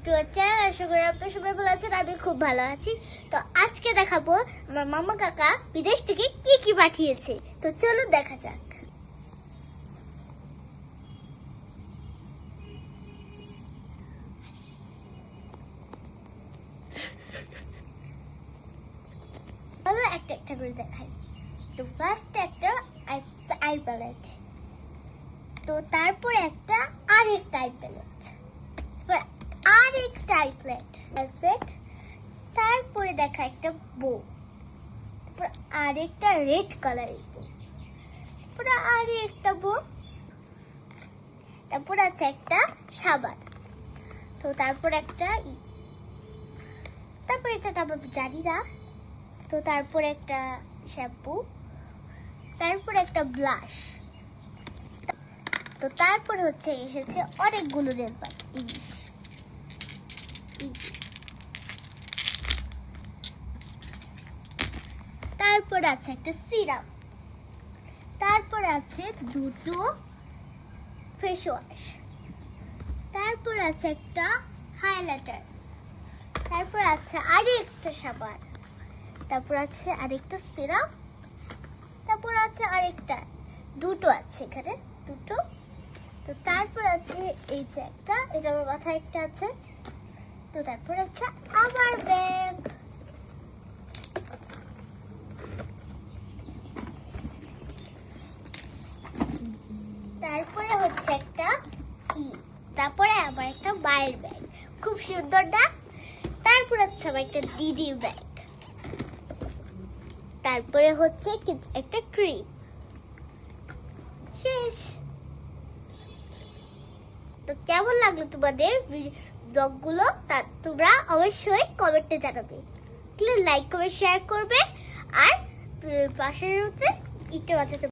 Two আর channel. আশা করি আপনারা সবাই ভালো আছেন, আমি খুব ভালো আছি। তো আজকে দেখাবো আমার মামা কাকা বিদেশ থেকে কি কি পাঠিয়েছে। তো চলুন দেখা যাক। চলো একটা একটা করে দেখাই। তো ফার্স্ট একটা আই প্যালেট, তো তারপর একটা আরেকটা আই প্যালেট, আরেকটা আই প্যালেট, তারপরে দেখা একটা বউ, তারপর আরেকটা রেড কালারের বউ, তারপর আরেকটা বউ, তারপর আছে একটা সাবান, তো তারপর একটা তারপর এটা আবার জানি না, তো তারপর একটা শ্যাম্পু, তারপর একটা ব্লাশ, তো তারপর হচ্ছে এসেছে অনেকগুলো নেল পালিশ, তারপর আছে একটা সিরাম, তারপর আছে দুটো ফেস ওয়াশ, তারপর আছে একটা হাইলাইটার, তারপর আছে আরেকটা সাবান, তারপর আছে আরেকটা সিরাম, তারপর আছে আরেকটা, দুটো আছে এখানে দুটো, তো তারপর আছে এই যে একটা, এটা আমার মাথায় একটা আছে, তো তারপর আছে আমার ব্যাগ, তারপরে হচ্ছে একটা কি, তারপরে আবার একটা মায়ের ব্যাগ, খুব সুন্দর না? তারপরে হচ্ছে আবার একটা দিদির ব্যাগ, তারপরে হচ্ছে একটা ক্রিম, শেষ। তো কেমন লাগলো তোমাদের ব্লগগুলো, তা তোমরা অবশ্যই কমেন্টে জানাবে, লাইক করবে, শেয়ার করবে, আর পাশের ইটটা বাঁচাতে